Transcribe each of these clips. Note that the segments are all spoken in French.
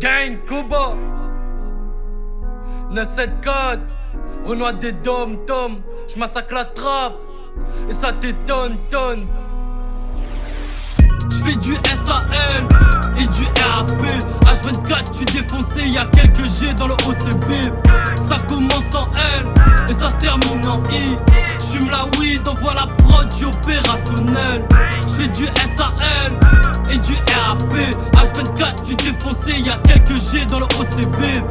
Gang Kuba 974 Renoir des dom-tom. J'massacre la trappe et ça t'étonne, tonne. J'fais du SAL et du RAP. H24 tu défoncé, y'a quelques G dans le OCB. Ça commence en L et ça se termine en I. J'fume la weed, envoie la prod, j'suis opérationnel. J'fais du SAL et du RAP. H24 tu défoncé, y'a quelques G dans le OCB.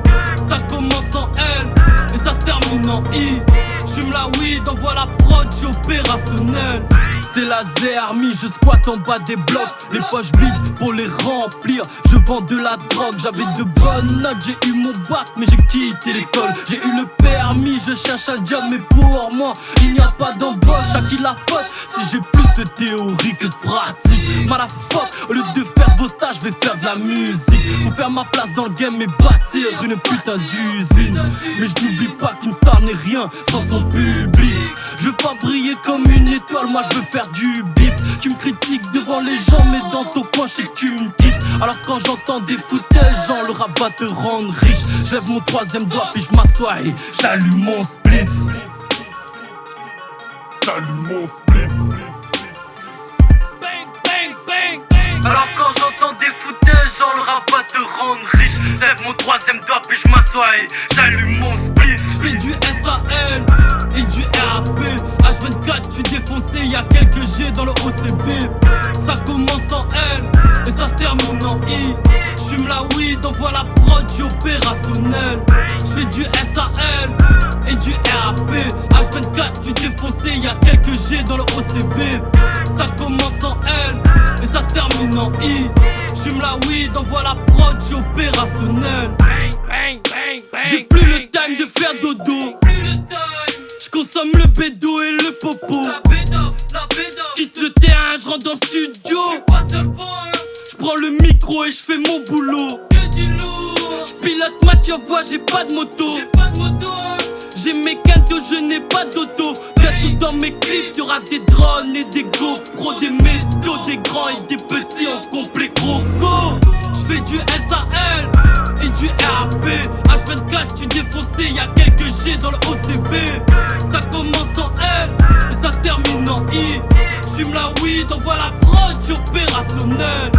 Ça commence en L et ça se termine en I. J'fume la weed, envoie la prod, j'suis opérationnel. C'est la zermie, je squatte en bas des blocs. Les poches vides pour les remplir. Je vends de la drogue, j'avais de bonnes notes. J'ai eu mon bac mais j'ai quitté l'école. J'ai eu le permis, je cherche un job mais pour moi il n'y a pas d'embauche. À qui la faute si j'ai plus de théorie que de pratique? Malafuck, au lieu de faire vos stages, je vais faire de la musique. Pour faire ma place dans le game et bâtir une putain d'usine. Mais je n'oublie pas qu'une star n'est rien sans son public. Je veux pas briller comme une étoile, moi je veux faire du bif. Tu me critiques devant les gens mais dans ton coin je sais que tu me kiffes. Alors quand j'entends des foutages, genre le rap va te rendre riche. J'lève mon troisième doigt puis je m'assois et j'allume mon spliff. J'allume mon spliff. Bang, bang, bang, bang. Alors quand j'entends des foutages, genre le rap va te rendre riche. J'lève mon troisième doigt puis je m'assois et j'allume mon spliff. J'fais du SAL et du RAP. H24 tu défoncé, y'a quelques G dans le OCB. Ça commence en L et ça se termine en I. J'fume la weed, envoie la prod, j'suis opérationnel. J'fais du SAL et du RAP. H24 tu défoncé, y'a quelques G dans le OCB. Ça commence en L et ça se termine en I. J'fume la weed, envoie la prod, j'suis opérationnel. J'ai plus le time de faire dodo. J'consomme le bédo et le popo. J'quitte le terrain, j'rentre dans le studio. J'prends le micro et j'fais mon boulot. J'pilote ma voix, j'ai pas de moto. J'ai mes quintos, je n'ai pas d'auto. Bientôt dans mes clips, y'aura des drones et des GoPro, des métaux, des grands et des petits en complet croco. J'fais du SAL et du RAP. H24 tu défoncé, y'a quelques G dans le OCB. Ça commence en L et ça se termine en I. J'fume la weed, envoie la prod, j'suis opérationnel.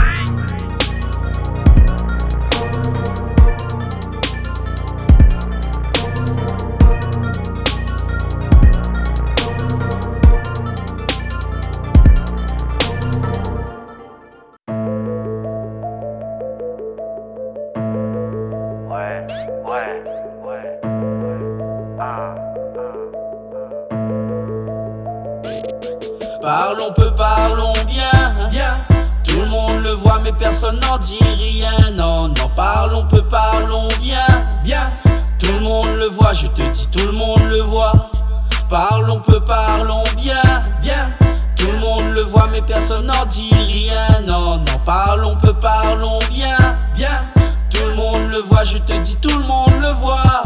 Parlons bien, bien. Tout le monde le voit mais personne n'en dit rien. Non, non, parlons bien, bien. Tout le monde le voit, je te dis tout le monde le voit. Parlons bien, bien. Tout le monde le voit mais personne n'en dit rien. Non, non, parlons bien, bien. Tout le monde le voit, je te dis tout le monde le voit.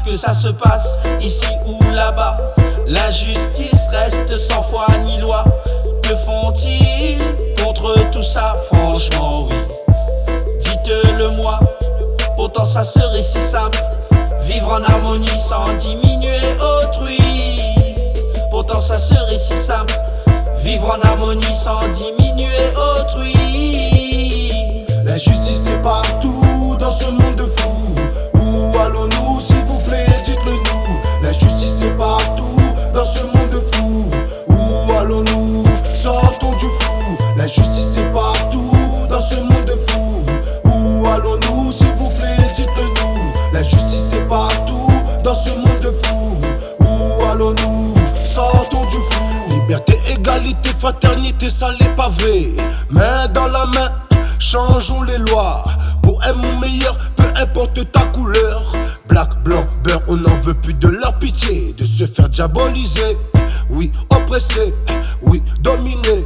Que ça se passe ici ou là-bas, l'injustice reste sans foi ni loi. Que font-ils contre tout ça? Franchement oui, dites-le moi. Pourtant ça serait si simple, vivre en harmonie sans diminuer autrui. Pourtant ça serait si simple, vivre en harmonie sans diminuer autrui. La justice est partout dans ce monde de fous. Où allons-nous s'il vous plaît, dites-le nous. La justice est partout dans ce monde de fous. Où allons-nous? Sortons du flou. La justice est partout dans ce monde de fous. Où allons-nous s'il vous plaît, dites-le nous. La justice est partout dans ce monde de fous. Où allons-nous? Sortons du flou. Liberté, égalité, fraternité, ça l'est pas vrai. Main dans la main, changeons les lois. Pour un monde meilleur, peu importe ta couleur. Black, blanc, beurre, on n'en veut plus de leur pitié. De se faire diaboliser, oui, oppressé, oui, dominé.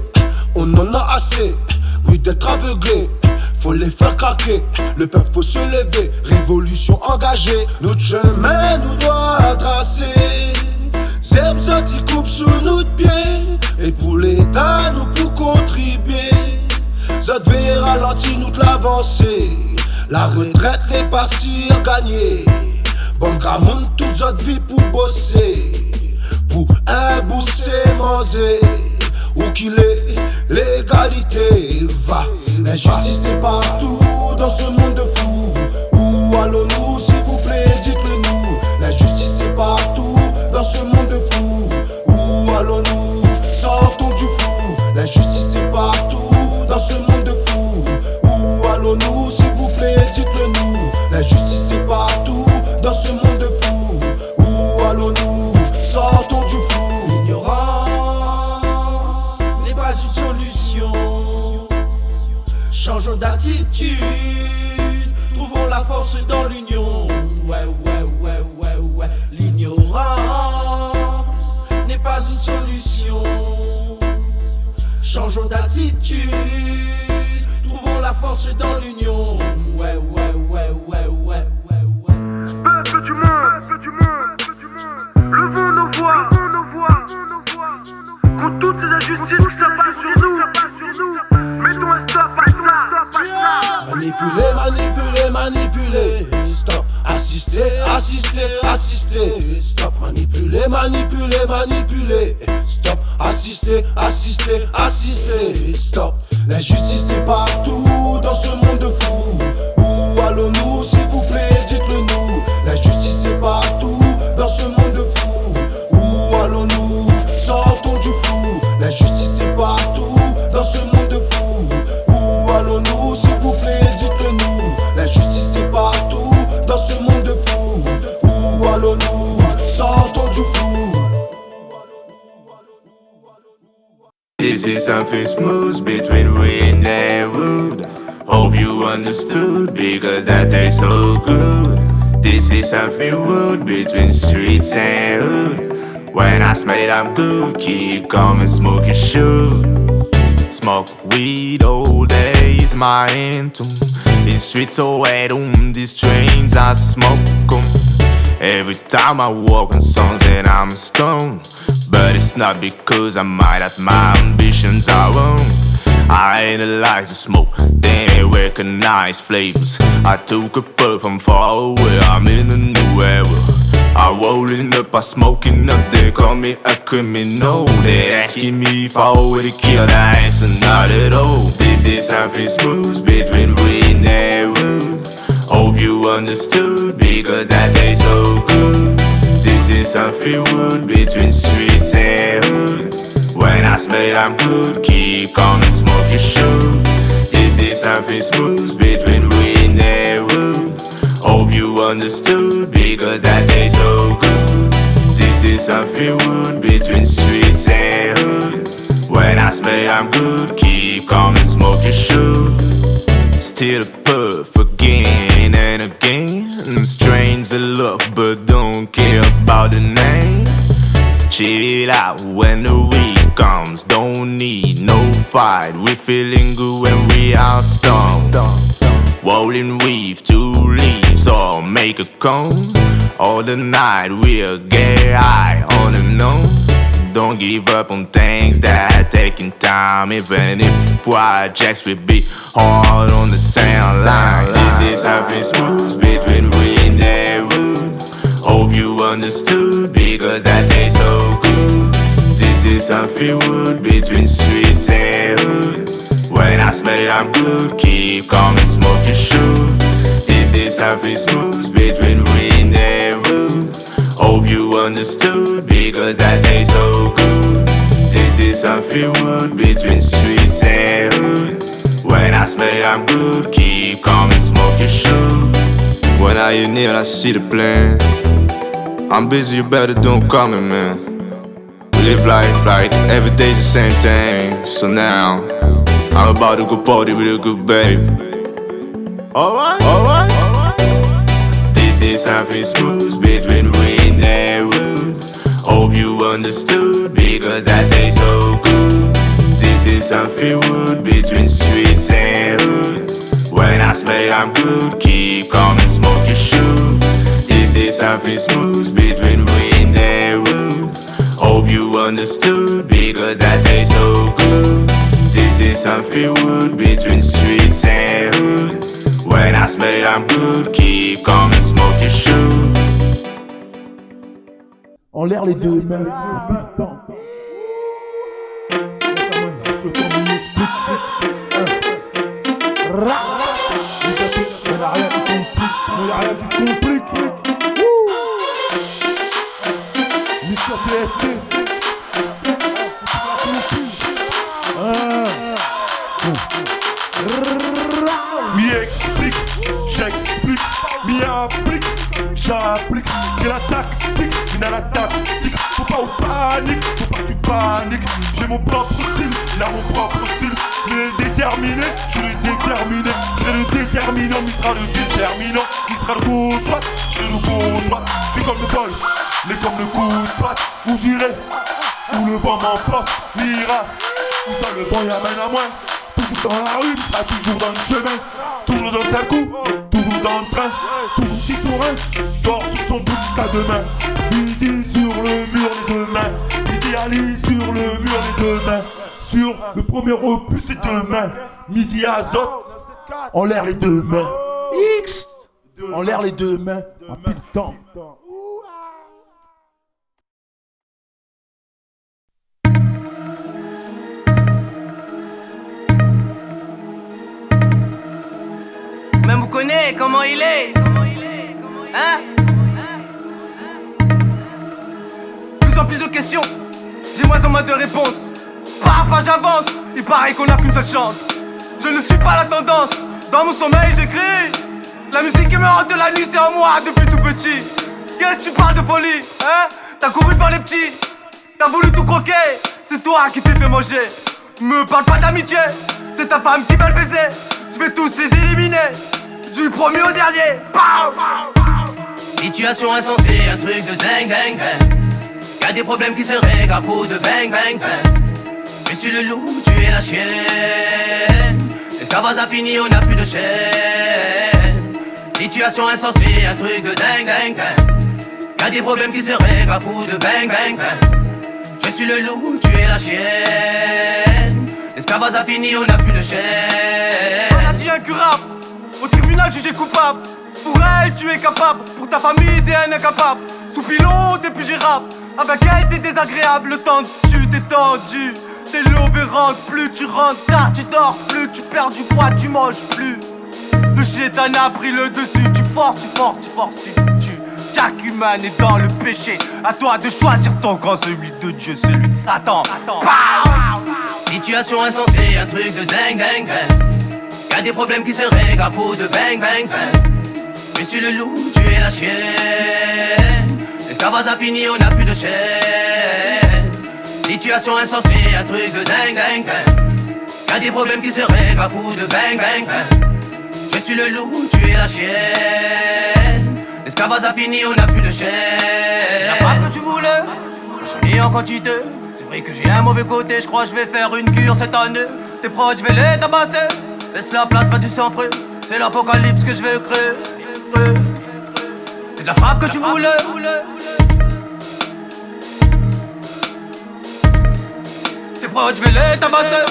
On en a assez, oui, d'être aveuglé. Faut les faire craquer, le peuple faut se lever. Révolution engagée, notre chemin nous doit tracer. Zerbe ça qui coupe sous notre pied. Et pour l'État, nous pour contribuer. Ça devait ralentir notre l'avancée. La retraite n'est pas sûre gagner. Bon gramonde toute notre vie pour bosser. Pour un bousser manger. Où qu'il est, l'égalité va. L'injustice est partout dans ce monde de fous. Où allons-nous s'il vous plaît, dites-le nous. L'injustice est partout dans ce monde de fous. Où allons-nous, sortons du flou. L'injustice est partout dans ce monde de fous. Où allons-nous s'il vous plaît, dites-le nous. L'injustice est partout dans ce monde de fous. Où allons-nous, sortons du flou. L'ignorance n'est pas une solution. Changeons d'attitude, trouvons la force dans l'union. Ouais. L'ignorance n'est pas une solution. Changeons d'attitude, trouvons la force dans l'union. Ouais. Peuple du monde, levons nos voix contre toutes ces injustices qui s'abattent sur nous. Mettons un stop à ça. Manipuler, stop. Assister, stop. Manipuler, stop. Assister, stop. L'injustice est partout dans ce monde de fous. Où allons-nous s'il vous plaît, dites-le nous. L'injustice est partout dans ce monde de fous. Où allons-nous, sortons du flou. L'injustice est partout dans ce monde de fous. Où allons-nous s'il vous plaît, dites-le nous. L'injustice est partout dans ce monde de fous. Où allons-nous, sortons du flou. This is something smooth between we and the wood. Hope you understood because that tastes so good. This is something wood between streets and hood. When I smell it I'm good, keep calm and smoke your shoe. Smoke weed all day is my anthem. In streets so wet on these trains I smoke 'em. Every time I walk on songs and I'm stoned. But it's not because I'm mad at my ambitions I won't. I analyze the smoke, then I recognize flavors. I took a puff from far away, I'm in a new era. I'm rolling up, I'm smoking up, they call me a criminal. They're asking me if I already killed, I answer not at all. This is something smooth between we and the wood. Hope you understood because that tastes so good. This is something wood between streets and hood. When I smell it I'm good, keep calm and smoke your shoe. This is something smooth between we and the wood. Hope you understood because that tastes so good. This is something wood between streets and hood. When I smell it I'm good, keep calm and smoke your shoe. Still a puff again and again. Strains of luck but don't care about the name. Chill out when the week comes. Don't need no fight. We feeling good when we are stoned. Rolling weave, 2 leaves or make a cone. All the night we'll get high on and on. Don't give up on things that are taking time. Even if projects will be hard on the sound line. This is something smooth between we and the wood. Hope you understood because that tastes so good. This is something wood between streets and hood. When I smell it I'm good, keep calm and smoke your shoe. This is something smooth between we and the wood. Hope you understood because that tastes so good. This is something wood between streets and hood. When I smell it I'm good, keep calm and smoke your shoe. When I hear near I see the plan. I'm busy, you better don't call me, man. We live life like every day's the same thing. So now I'm about to go party with a good babe. Alright. This is something smooth between we and the wood. Hope you understood because that tastes so good. This is something wood between streets and hood. When I smell it I'm good, keep calm and smoke your shoe. This is something smooth between we and the wood. Hope you understood because that tastes so good. This is something wood between streets and hood. When I smell it, I'm good. Keep calm and smoke your shoe. En l'air les deux mains. Putain. Il n'y a rien qui se complique. Mister PST. M'y explique, j'explique, m'y applique, j'applique. J'ai la tactique, il a la tactique. Faut pas au panique, faut pas que tu paniques. J'ai mon propre style, il a mon propre style. Il est déterminé, je l'ai déterminé. Je serai le déterminant, il sera le déterminant. Il sera le gauche-droite, je serai le gauche-droite. Je suis comme le bol, mais comme le coup de patte. Où j'irai, où le vent m'emporte, ira. Où ça le vent y amène à moi. Toujours dans la rue, sera toujours dans le chemin. Toujours dans le sale coup, toujours dans le train. Toujours si serein, je dors sur son bout jusqu'à demain. Je lui dis sur le mur les deux mains. Il dit Ali sur le mur les deux mains. Sur le premier opus c'est deux mains. Midi azote, en l'air les deux mains. X. En l'air les deux mains. Ah putain. Même vous connaissez comment il est. Hein? Plus en plus de questions, j'ai moins en moins de réponses. Pas à pas j'avance, il paraît qu'on n'a qu'une seule chance. Je ne suis pas la tendance, dans mon sommeil j'écris. La musique qui me hante de la nuit c'est en moi depuis tout petit. Qu'est-ce que tu parles de folie, hein? T'as couru devant les petits, t'as voulu tout croquer. C'est toi qui t'es fait manger. Me parle pas d'amitié, c'est ta femme qui va le baiser. Je vais tous les éliminer, du premier au dernier. Pow! Situation insensée, un truc de dingue, dingue, dingue. Y'a des problèmes qui se règlent à coup de bang, bang, bang. Je suis le loup, tu es la chienne. L'esclavage a fini, on n'a plus de chaîne. Situation insensée, un truc de dingue, dingue, dingue. Y'a des problèmes qui se règlent à coup de bang, bang, bang. Je suis le loup, tu es la chienne. L'esclavage a fini, on n'a plus de chaîne. On a dit incurable, au tribunal jugé coupable. Pour elle, tu es capable, pour ta famille, t'es un incapable. Sous pilote et puis j'y rappe. Avec elle, t'es désagréable, le temps dessus, t'es tendu. T'es l'opérante, plus tu rentres tard, tu dors plus. Tu perds du poids, tu manges plus. Le chétan a pris le dessus, tu forces, tu Chaque humain est dans le péché. À toi de choisir ton camp, celui de Dieu, celui de Satan. Situation insensée, un truc de dingue, dingue, dingue. Y'a des problèmes qui se règlent à coup de bang, bang, bang. Je suis le loup, tu es la chienne. L'esclavage a fini, on n'a plus de chaîne. Situation insensée, un truc de dingue, dingue, dingue. Y'a des problèmes qui se règlent à coup de bang, bang, bang. Je suis le loup, tu es la chienne. L'esclavage a fini, on n'a plus de chaîne. La frappe que tu voulais, j'en ai en quantité. C'est vrai que j'ai un mauvais côté, je crois que je vais faire une cure cette année. Tes proches, je vais les tabasser. Laisse la place, va du sang frais. C'est l'apocalypse que je vais créer. C'est de la frappe que tu voulais. Tes proches, je vais les tabasser.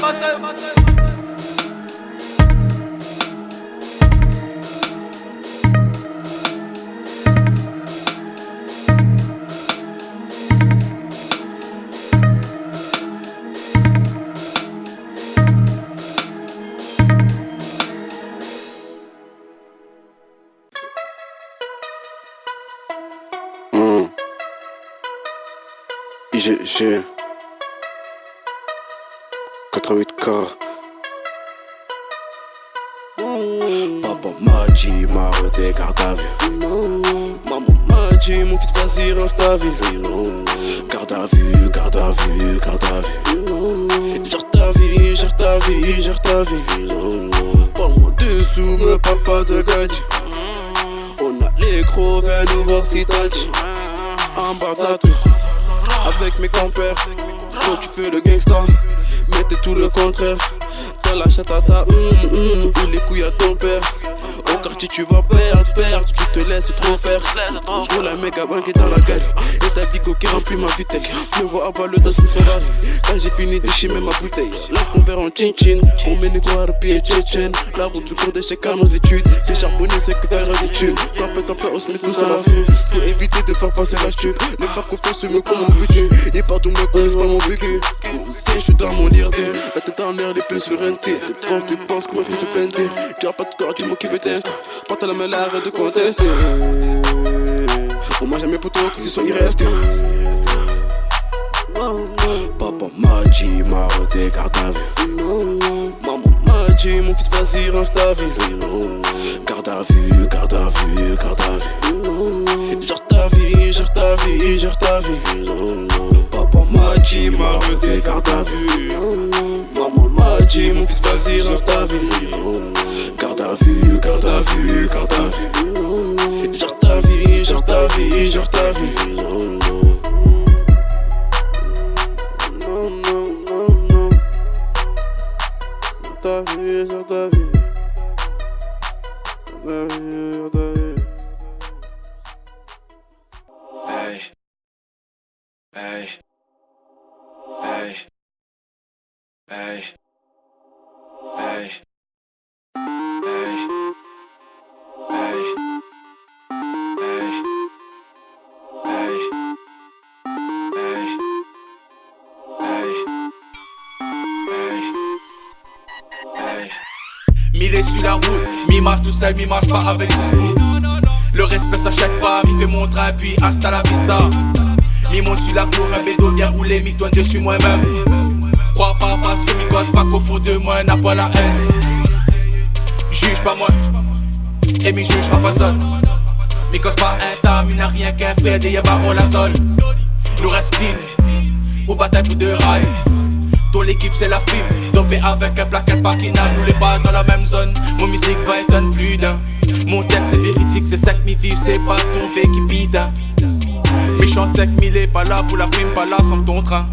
J'ai 88K. Papa m'a dit, m'a arrêté garde à vue. Maman m'a dit, mon fils vas-y range ta vie. Garde à vue, garde à vue, garde à vue. Gère ta vie, gère ta vie, gère ta vie. Parle-moi dessous, me parle pas de gadget. On a les gros, viens nous voir si t'as dit. En bas de la tour, avec mes compères. Toi tu fais le gangsta, mais t'es tout le contraire. T'as la chatata, ou les couilles à ton père. Au quartier tu vas perdre, si tu te laisses trop faire. Je roule un méga banque dans la galerie. Et ta Vico qui remplit ma vitelle. Je me vois à balle dans une Ferrari. Quand j'ai fini de chimer ma bouteille, lave ton verre en chin-chin. Pour mes négros harpies et tchétchènes. La route du cours d'échec à nos études. C'est charbonné, c'est que faire des thunes. Tempête, on se met tous à la fume. Faut éviter de faire passer la chute. Les frères qu'on fait se me comment veux-tu. Et partout me connaissent pas mon vécu. Je suis dans mon IRD. La tête en l'air, les pieds sur un thé. Tu penses comment fais te plaindre. Tu as pas de corps, dis-moi qui veut tester. Porte la main là, arrête de contester. On m'a jamais poteau que ce soit il reste. Papa m'a dit, m'a arrêté garde à vue. Maman m'a dit, mon fils vas-y range ta vie. Garde à vue, garde à vue, garde à vue. Gère ta vie, gère ta vie, gère ta vie. Papa m'a dit, m'a arrêté garde à vue. Maman m'a dit, mon fils vas-y range ta vie. Garde à vue, garde à vue, garde à vue. Gère ta vie, gère ta vie, gère ta vie. Ta vie, sur ta vie. Ta vie, sur ta vie. Hey. Hey. Hey. Hey. Hey. Hey. Hey. Mille est sur la route, mi marche tout seul, mi marche pas avec du scoop. Le respect s'achète pas, mi fait mon train puis hasta la vista. Mi monte sur la cour, un bédo bien roulé, mi tourne dessus moi-même. Crois pas parce que mi cause pas qu'au fond de moi n'a pas la haine. Juge pas moi, et mi jugera pas seul. Mi cause pas un tas, mi n'a rien qu'un fait, des yabas on la sol. Nous reste clean, ou bataille pour deux rails. Ton l'équipe c'est la frime, dopé avec un plaquette parkina. Nous les pas dans la même zone, mon musique va étonner plus d'un. Mon texte c'est véridique, c'est ça que mi vive, c'est pas ton V qui pide. Mes chante sec, mi est pas là pour la frime, pas là sans ton train.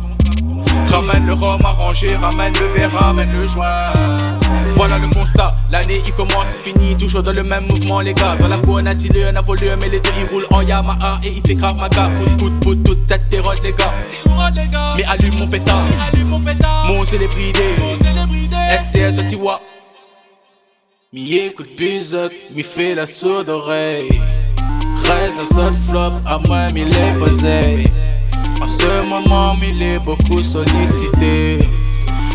Ramène le rhum arrangé, ramène le verre, ramène le joint. Voilà le constat, l'année il commence, il finit toujours dans le même mouvement les gars. Dans la cour on a dealé, on a volé, mais les deux ils roulent en Yamaha et il fait grave ma gars. Pout, toute cette terrotte les gars. Mais allume mon pétard, mon célébrité, STS au Tiwa. Mi écoute Bizot, mi fait la sourde oreille. Reste un seul flop, à moi mi l'est posé. En ce moment mi l'est beaucoup sollicité.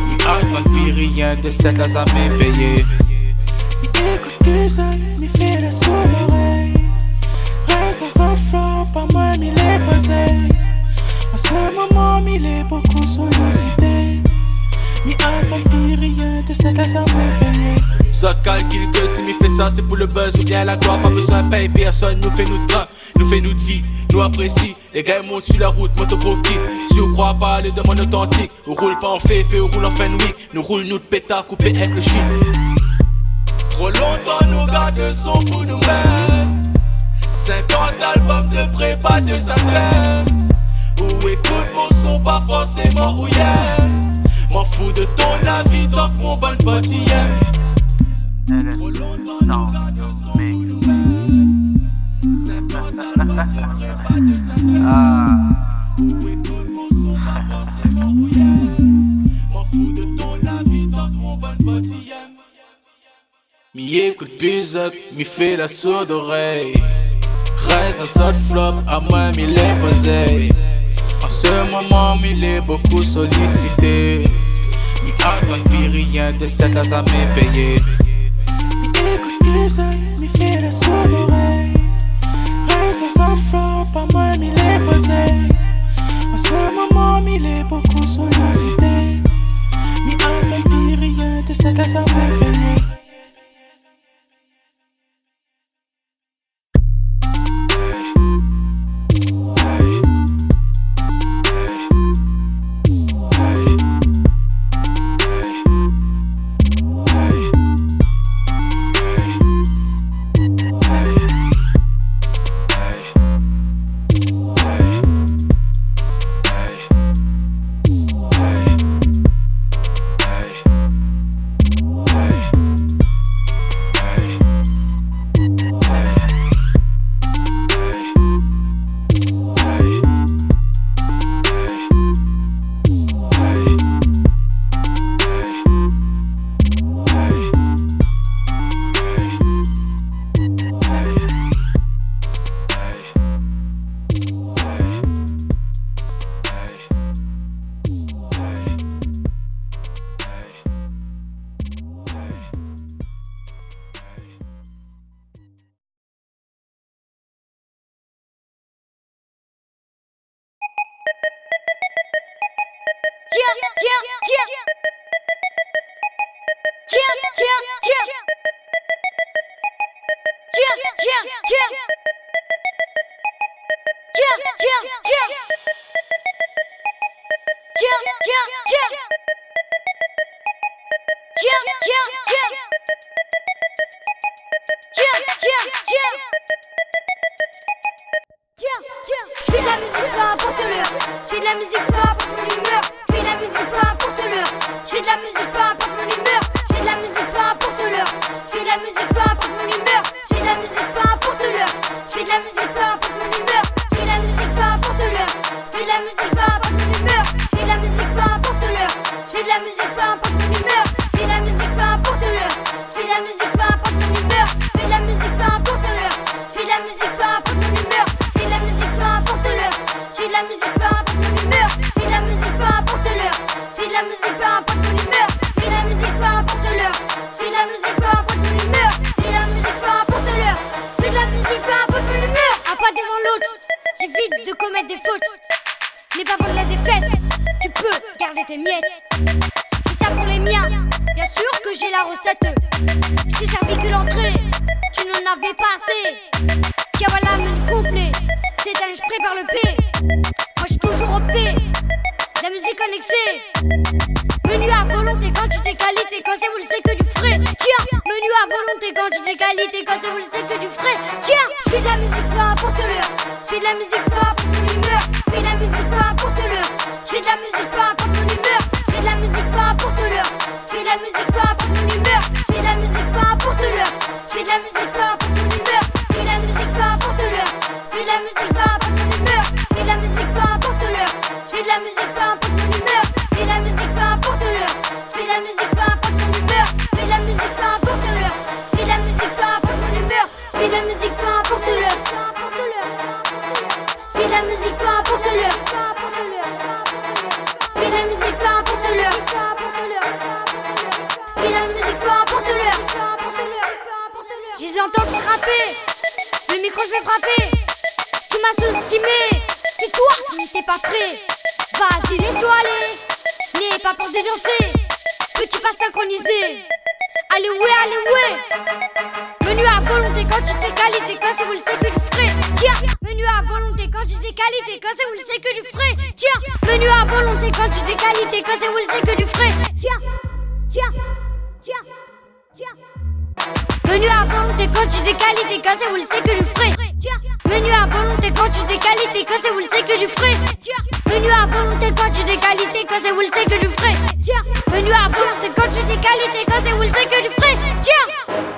Mi attend plus rien de cette là ça m'est payé. Mi écoute Bizot, mi fait la sourde oreille. Reste un seul flop, à moi mi l'est posé. En ce moment mi l'est beaucoup sollicité. Mi attend plus rien de cette là ça m'est payé. Ça calcule que si mi fait ça c'est pour le buzz ou bien la gloire. Pas besoin de payer, personne nous fait notre train, nous fait notre vie, nous apprécie. Les gars montent sur la route, moto pro kit. Si on croit pas, les demandes authentiques. On roule pas en fait, on roule en fin de week. Nous roule notre pétard coupé avec le shit. Trop longtemps nos gars de son pour nous mettre 50 albums de prépa de sa scène. Ou écoute mon son pas forcément ou yeah. M'en fous de ton avis tant que mon bon pote y aime. Trop longtemps nos gars de son pour nous mettre 50 albums de prépa de sa scène. Ou écoute mon son pas forcément ou yeah. M'en fous de ton avis tant que mon bon pote y aime. Mi écoute Bizot, mi fait la sourde oreille. Reste un seul flop, à moi mi l'est posé. En ce moment mi l'est beaucoup sollicité. Mi attend plus rien de cette là ça m'est payé. Mi écoute Bizot, mi fait la sourde oreille. Reste un seul flop, à moi mi l'est posé. En ce moment mi l'est beaucoup sollicité. Mi attend plus rien de cette là ça m'est payé. Je fais de la musique pas pour l'heure. Je fais de la musique pas pour mon humeur. Je fais de la musique pas pour l'heure. Je fais de la musique pas pour mon humeur. Je fais de la musique pas pour l'heure. Je fais de la musique pas pour mon humeur. Je fais de la musique pas pour l'heure. Je fais de la musique pas pour mon humeur. Je fais de la musique pas pour l'heure. Je fais de la musique pas pour mon humeur. Je fais de la musique pas pour l'heure. Je fais de la musique pas pour mon humeur. Je fais de la musique pas pour l'heure. Je fais de la musique pas pour mon humeur. Je fais de la musique pas pour l'heure. Je fais de la musique pas pour mon humeur. Je fais de la musique pas pour l'heure. Je fais de la musique pas pour mon humeur. Je fais de la musique pas pour l'heure. Je fais de la musique pas pour mon humeur. Je fais de la musique pas pour l'heure. Je fais de la musique pas pour mon humeur. Je fais de la musique pas pour l'heure. Je fais de la musique pas pour mon humeur. Un pas devant l'autre, j'évite de commettre des fautes. N'aie pas peur de la défaite, tu peux garder tes miettes. Je fais ça pour les miens, bien sûr que j'ai la recette. Je t'ai servi que l'entrée, tu n'en avais pas assez. Tiens voilà menu complet, c'est un je prépare le P. Moi je suis toujours au P, la musique annexée. Menu à volonté, quantité, qualité, quand c'est vous le savez que du frais. Tiens, menu à volonté, quantité, qualité, quand c'est vous le savez que du frais. Tiens, je fais de la musique pas pour l'heure. Je fais de la musique pas pour mon humeur. Je fais de la musique pas pour l'heure. Je fais de la musique pas pour mon humeur. Je fais de la musique pas pour l'heure. Je fais de la musique pas pour mon humeur. Je fais de la musique pas pour l'heure. Je fais de la musique pas pour mon humeur. Je fais de la musique pas pour l'heure. Je fais de la musique pas pour mon humeur. Je fais de la musique pas pour l'heure. Je fais de la musique pas pour mon humeur. Je fais de la musique pas pour l'heure. Je fais de la musique pas pour mon humeur. Je fais de la musique pas pour l'heure. Je fais de la musique pas pour mon humeur. Je fais de la musique pas pour l'heure. Je fais de la musique pas pour l'heure. Je fais de la musique pas pour l'heure. Je fais de la musique pas pour l'heure. Je les entends tous rapper. Le micro je vais frapper. Tu m'as sous-estimé. C'est toi qui n'étais pas prêt. Vas-y laisse-toi aller. N'aie pas peur de danser. Peux-tu pas synchroniser? Allez ouais. Menu à volonté, quantité, qualité, quand c'est vous le savez que du frais. Tiens, menu à volonté, quantité, qualité, quand c'est vous le savez que du frais. Tiens, menu à volonté, quantité, qualité, quand c'est vous le savez que du frais. Tiens. Menu à volonté, quantité, qualité, quand c'est vous le savez que du frais. Tiens, menu à volonté, quantité, qualité, quand c'est vous le savez que du frais. Tiens, menu à volonté, quantité, qualité, quand c'est vous le savez que du frais. Tiens, menu à volonté, quantité, qualité, quand c'est vous le savez que du frais. Tiens.